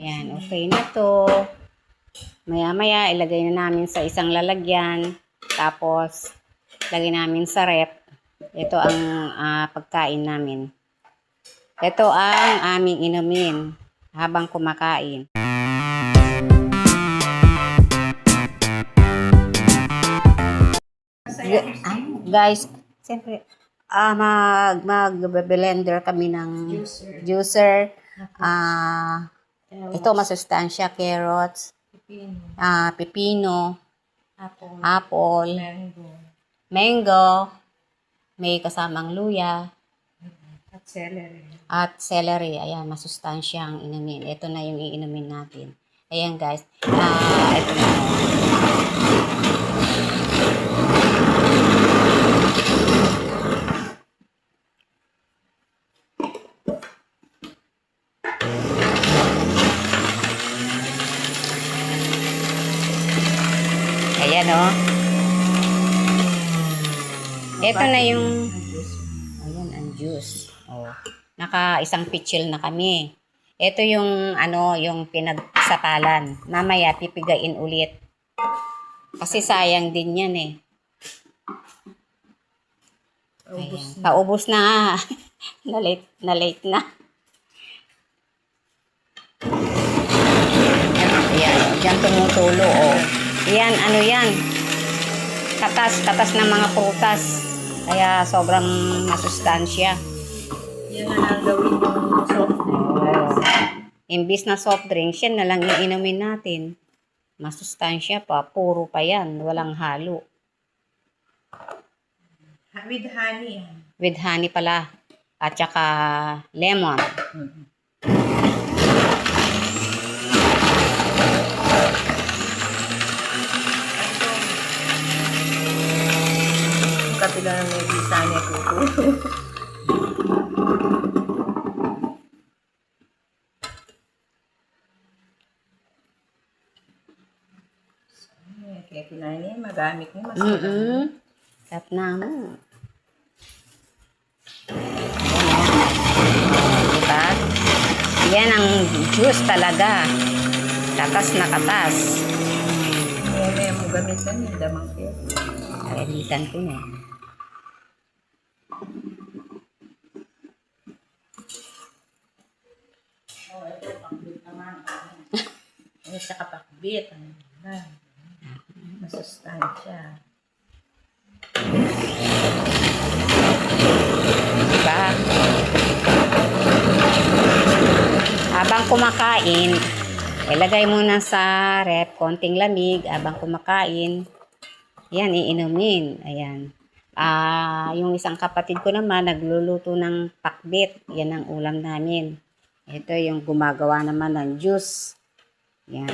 Yan, okay na to. Maya-maya, ilagay na namin sa isang lalagyan. Tapos, lagay namin sa rep. Ito ang pagkain namin. Ito ang aming inumin habang kumakain. Guys, siyempre, mag-blender kami ng juicer. Ito masustansya, carrots, pipino, apple, mango, may kasamang luya, at celery. Ayan, masustansya ang inumin. Ito na yung iinumin natin. Ayan guys, ito na. Ayan o. Ito na yung ayan ang juice. Oh. Naka isang pitchil na kami. Ito yung yung pinagsapalan. Mamaya pipigain ulit. Kasi sayang din yan eh. Ayan. Paubos na. na late na. Ayan, diyan tumutulo oh. Yan, yan. Katas ng mga prutas. Kaya sobrang masustansya. Yan na lang gawin yung soft drinks. Imbis na soft drinks, yan na lang iinumin natin. Masustansya pa, puro pa yan. Walang halo. With honey. With honey pala. At saka lemon. Kapila ng may bisa niya kuko. Kaya kinain niya, magamit niya. Tap na mo. Diba? Yan ang juice talaga. Katas na katas. Kaya mo gamitan yung damang kaya. Gamitan ko na. Ito, pakbit naman. Ito sa kapakbit. Masustansya. Diba? Habang kumakain, ilagay muna sa rep, konting lamig, habang kumakain, yan, iinumin. Ayan. Yung isang kapatid ko naman, nagluluto ng pakbit. Yan ang ulam namin. Ito yung gumagawa naman ng juice. Yan.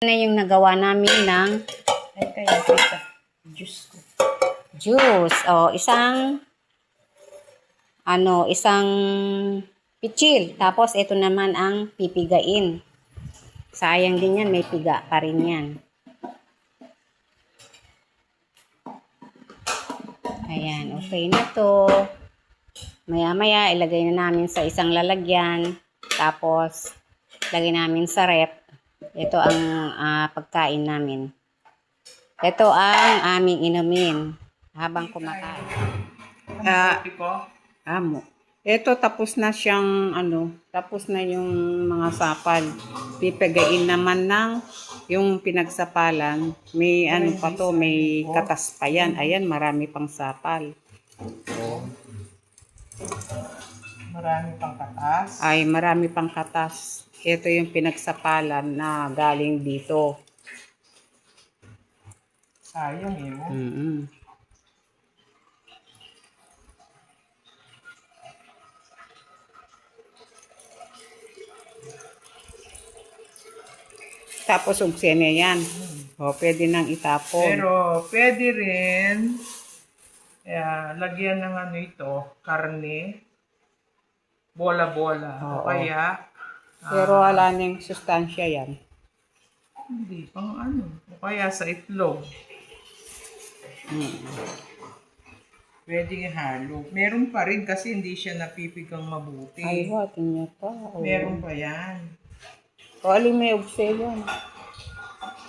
Na yung nagawa namin ng Ay, kaya kita. Juice ko. juice. O, isang pitchil. Tapos, ito naman ang pipigain. Sayang din yan. May piga pa rin yan. Ayan. Okay na to. Maya-maya, ilagay na namin sa isang lalagyan. Tapos, lagay namin sa rep. Ito ang pagkain namin. Ito ang aming inumin habang kumakain. Amo. Ito tapos na siyang tapos na yung mga sapal. Pipigain naman ng yung pinagsapalan. May pa to, may katas pa yan. Ayan, marami pang sapal. Marami pang katas. Ay, marami pang katas. Ito yung pinagsapalan na galing dito. Sayang eh. Tapos ugsene yan. O, pwede nang itapon. Pero pwede rin lagyan ng ito, karne, bola-bola. O Oo. kaya Pero wala nang sustansya yan. Hindi, pang ano. O kaya sa itlog. Pwede ihalo. Meron pa rin kasi hindi siya napipigang mabuti. Ay, watin niya pa. Oh. Meron pa yan. O, alin may obsession.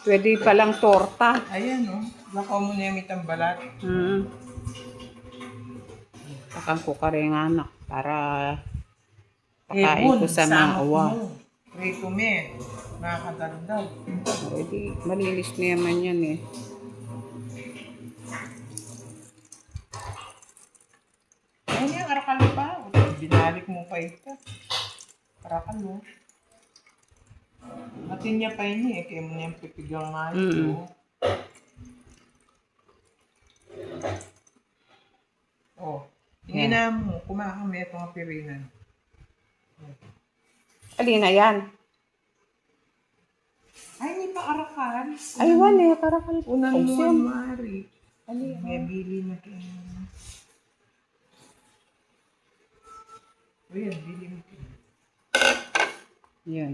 Pwede palang torta. Ayan, oh. Lakaw mo na yung mitang balat. Takang ko ka rin anak para pakain ko sa mga uwa. Recommend. Makakadagdag. Pwede, malinis na naman yan eh. Ayan yung arakalo pa. Binalik mo pa ito. Arakalo. Matin niya pa ini eh. Kaya mo niyang pipigang nga ito. Oh. Hindi na mo. Kumakami itong apirinan. Alin na yan? Ay, hindi pa arakal. Ay, wala eh. Karakal. Unang Obsession. Mari. Alin. May bili na kayo. O yan, bili mo kayo. Yan.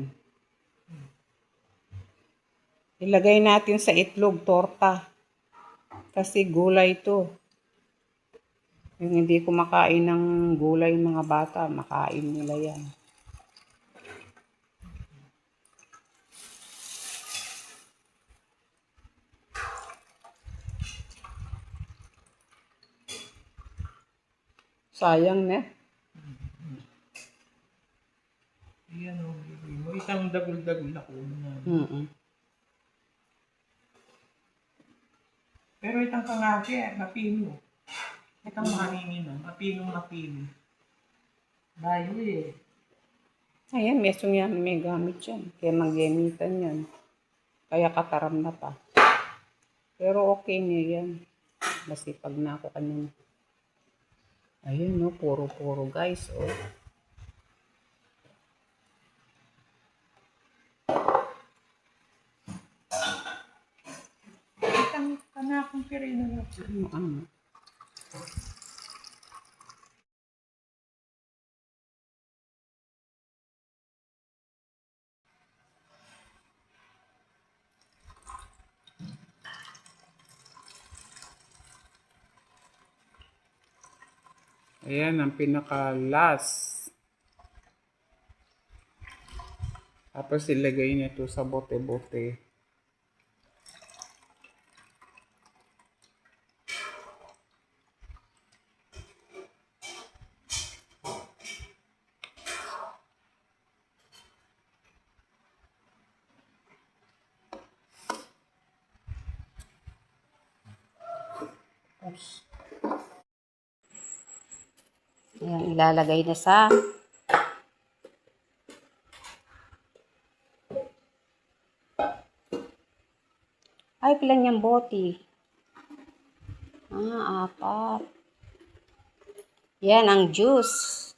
Ilagay natin sa itlog, torta. Kasi gulay to. Yung hindi kumakain ng gulay mga bata, makain nila yan. Sayang na. Yan o, bili mo. Isang dagol-dagol ako na. Pero itang kangaki, mapino. Itang mahaningin o, mapino. Bayo eh. Ayan, mesong yan, may gamit yan. Kaya maggamitan yan. Kaya kataram na pa. Pero okay niya yan. Masipag na ako kanina. Ayun no, puro-puro guys. Oh. Itang kanakong pirino na. Ayan, ang pinaka-last. Tapos ilagay nito sa bote-bote. Oops. Ayan, ilalagay na sa ay, pilan yung bote? Apat. Yan, ang juice.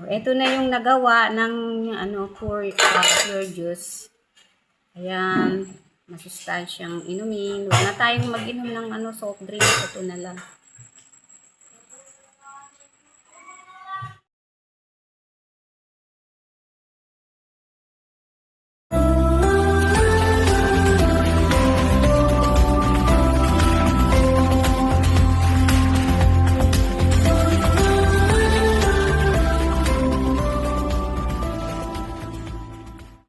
Ito na yung nagawa ng pure juice. Ayan, masustansyang inumin. Huwag na tayong mag-inom ng soft drink. Ito na lang.